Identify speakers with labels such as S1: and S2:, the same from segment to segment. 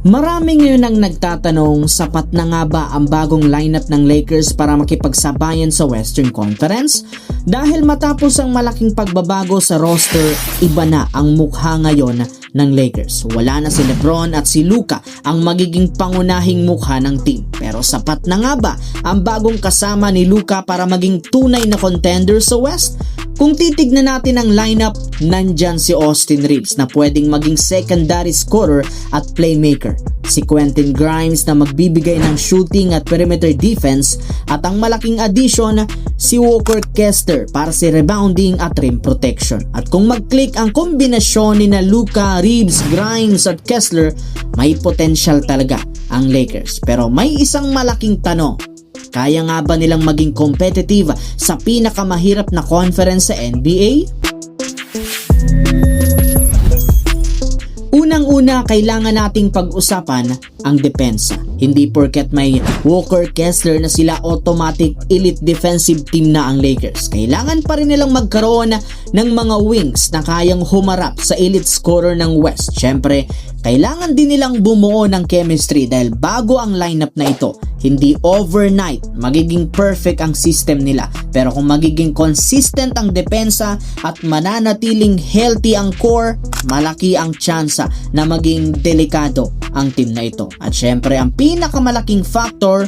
S1: Marami ngayon ang nagtatanong, sapat na nga ba ang bagong lineup ng Lakers para makipagsabayan sa Western Conference? Dahil matapos ang malaking pagbabago sa roster, iba na ang mukha ngayon ng Lakers. Wala na si LeBron at si Luka ang magiging pangunahing mukha ng team. Pero sapat na nga ba ang bagong kasama ni Luka para maging tunay na contender sa West? Kung titignan natin ang lineup, nandyan si Austin Reeves na pwedeng maging secondary scorer at playmaker. Si Quentin Grimes na magbibigay ng shooting at perimeter defense, at ang malaking addition, si Walker Kessler para si rebounding at rim protection. At kung mag-click ang kombinasyon ni na Luka, Reeves, Grimes at Kessler, may potential talaga ang Lakers. Pero may isang malaking tanong. Kaya nga ba nilang maging competitive sa pinakamahirap na conference sa NBA? Unang-una, kailangan nating pag-usapan ang depensa. Hindi porket may Walker Kessler na sila automatic elite defensive team na ang Lakers. Kailangan pa rin nilang magkaroon ng mga wings na kayang humarap sa elite scorer ng West. Syempre, kailangan din nilang bumuo ng chemistry dahil bago ang lineup na ito, hindi overnight magiging perfect ang system nila. Pero kung magiging consistent ang depensa at mananatiling healthy ang core, malaki ang tsansa na maging delikado ang team na ito. At syempre, ang pinakamalaking factor,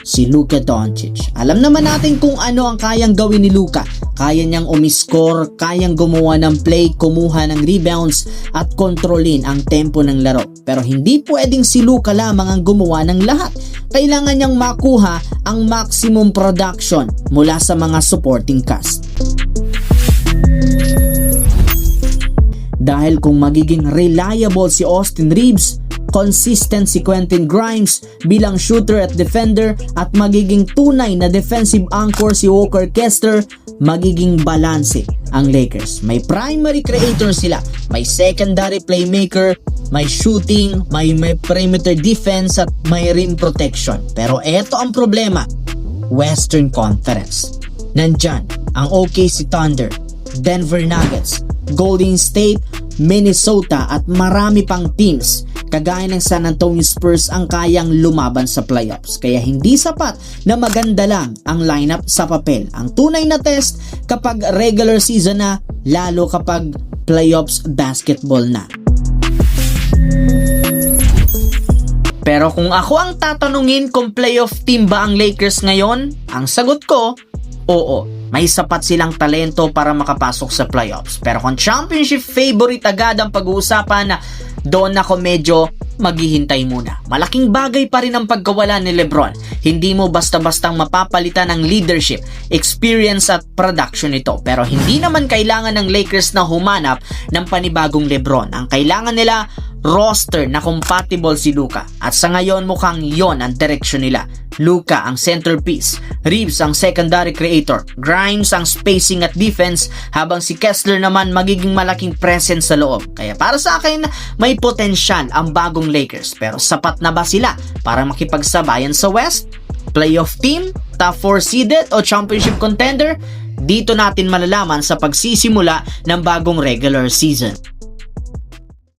S1: si Luka Doncic. Alam naman natin kung ano ang kayang gawin ni Luka. Kaya niyang umiscore, kayang gumawa ng play, kumuha ng rebounds at kontrolin ang tempo ng laro. Pero hindi pwedeng si Luka lamang ang gumawa ng lahat. Kailangan niyang makuha ang maximum production mula sa mga supporting cast. Dahil kung magiging reliable si Austin Reeves, consistent si Quentin Grimes bilang shooter at defender, at magiging tunay na defensive anchor si Walker Kessler, magiging balanse ang Lakers. May primary creator sila, may secondary playmaker, may shooting, may perimeter defense at may rim protection. Pero eto ang problema, Western Conference. Nandyan ang OKC Thunder, Denver Nuggets, Golden State, Minnesota at marami pang teams kagaya ng San Antonio Spurs ang kayang lumaban sa playoffs. Kaya hindi sapat na maganda lang ang lineup sa papel. Ang tunay na test kapag regular season na, lalo kapag playoffs basketball na. Pero kung ako ang tatanungin kung playoff team ba ang Lakers ngayon, ang sagot ko, oo. May sapat silang talento para makapasok sa playoffs. Pero kung championship favorite agad ang pag-uusapan, doon ako medyo maghihintay muna. Malaking bagay pa rin ang pagkawala ni LeBron. Hindi mo basta-bastang mapapalitan ng leadership, experience at production nito. Pero hindi naman kailangan ng Lakers na humanap ng panibagong LeBron. Ang kailangan nila, roster na compatible si Luka. At sa ngayon mukhang yon ang direksyon nila. Luka ang centerpiece, Reeves ang secondary creator, Grimes ang spacing at defense, habang si Kessler naman magiging malaking presence sa loob. Kaya para sa akin, may potensyal ang bagong Lakers. Pero sapat na ba sila para makipagsabayan sa West? Playoff team? Top 4 seeded o championship contender? Dito natin malalaman sa pagsisimula ng bagong regular season.